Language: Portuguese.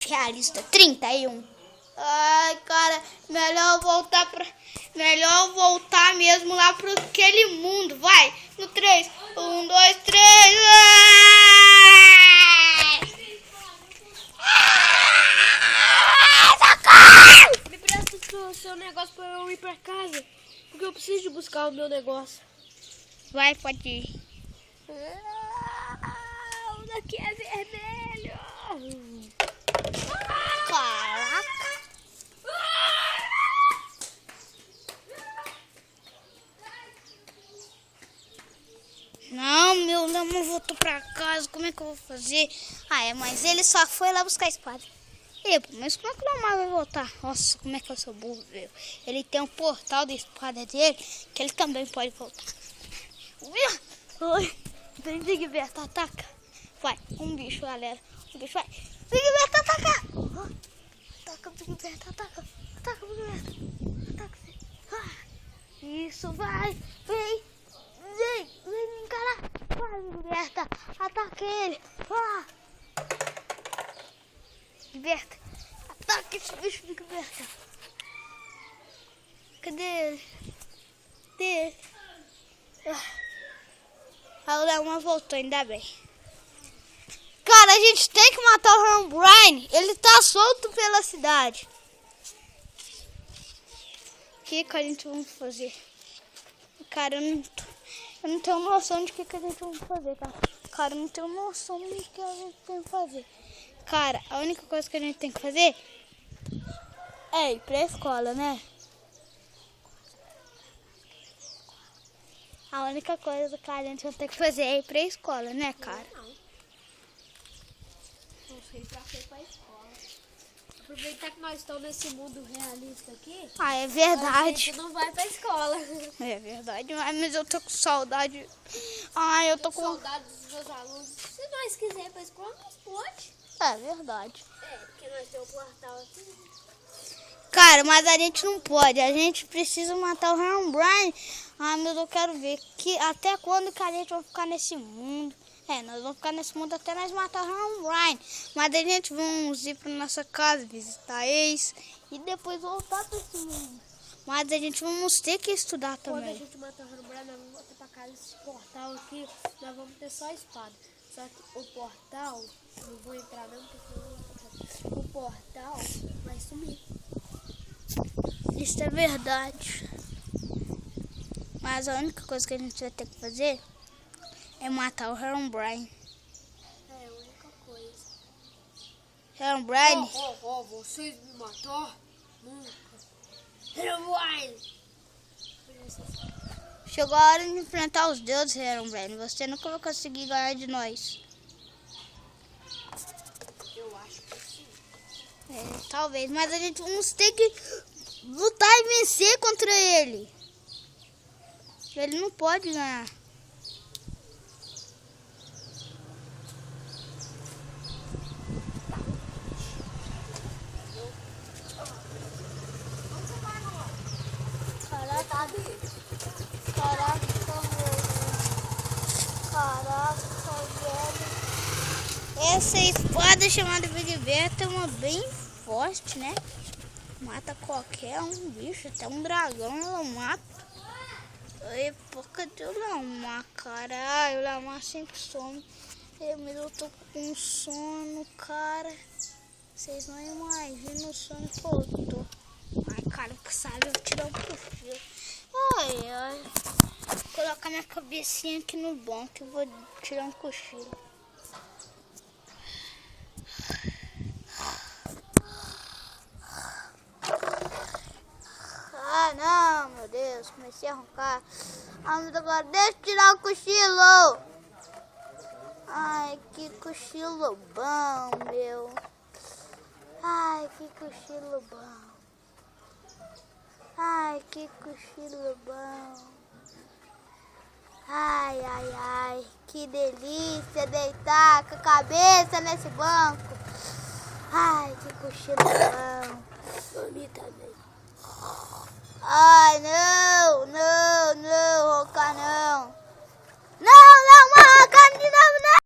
realista 31. Ai, cara, melhor voltar mesmo lá pro aquele mundo. Vai, no 3. 1, 2, 3. Me presta o seu negócio pra eu ir pra casa. Porque eu preciso de buscar o meu negócio. Vai, pode ir. O daqui é vermelho. Caraca. Não, meu Lamar voltou pra casa. Como é que eu vou fazer? Mas ele só foi lá buscar a espada. Mas como é que o Lamar vai voltar? Nossa, como é que eu sou burro, meu. Ele tem um portal da espada dele, que ele também pode voltar. Oi, Zigberto, ataca. Vai, um bicho, galera. Um bicho, vai. Zigberto, ataca. Ataca, Zigberto, ataca. Ataca, Zigberto. Ataca. Isso, vai. Vem me encarar. Vai, Zigberto. Ataca ele. Zigberto, ataca esse bicho, Zigberto. Cadê ele? A Lamar voltou, ainda bem. Cara, a gente tem que matar o Herobrine. Ele tá solto pela cidade. O que a gente vai fazer? Cara, eu não tenho noção de que a gente vai fazer, cara. Cara, eu não tenho noção do que a gente tem que fazer. Cara, a única coisa que a gente tem que fazer é ir pra escola, né? A única coisa que a gente vai ter que fazer é ir pra escola, né, cara? Não sei pra que ir pra escola. Aproveitar que nós estamos nesse mundo realista aqui. É verdade. A gente não vai pra escola. É verdade, mas eu tô com saudade. Eu tô com saudade dos meus alunos. Se nós quisermos ir pra escola, nós pode. É verdade. Porque nós temos um portal aqui. Cara, mas a gente não pode. A gente precisa matar o Herobrine. Mas eu quero ver até quando que a gente vai ficar nesse mundo. Nós vamos ficar nesse mundo até nós matar o Herobrine. Mas a gente vamos ir pra nossa casa, visitar eles e depois voltar pra esse mundo. Mas a gente vamos ter que estudar também. Quando a gente matar o Herobrine, nós vamos voltar pra casa. Esse portal aqui, nós vamos ter só a espada. Só que o portal, não vou entrar não, porque o portal vai sumir. Isso é verdade. Mas a única coisa que a gente vai ter que fazer é matar o Herobrine. É a única coisa. Herobrine. Vocês me mataram? Nunca. Herobrine! Chegou a hora de enfrentar os deuses, Herobrine. Você nunca vai conseguir ganhar de nós. Eu acho que sim. Talvez, mas a gente vamos ter que lutar e vencer contra ele. Ele não pode ganhar. Caraca, velho. Essa espada chamada Zigberto é uma bem forte, né? Mata qualquer um bicho, até um dragão ela mata. Época de Lamar, caralho, o Lamar sempre some. Mas eu tô com sono, cara. Vocês não imaginam o sono que eu tô. Cara, que sabe, eu vou tirar um cochilo. Ai. Vou colocar minha cabecinha aqui no banco e vou tirar um cochilo. Não, meu Deus, comecei a roncar. Mas agora deixa eu tirar o cochilo. Ai, que cochilo bom, meu. Ai, que cochilo bom. Ai, que cochilo bom. Ai, que delícia deitar com a cabeça nesse banco. Ai, que cochilo bom. Dormir também. Ai, não, roncar não.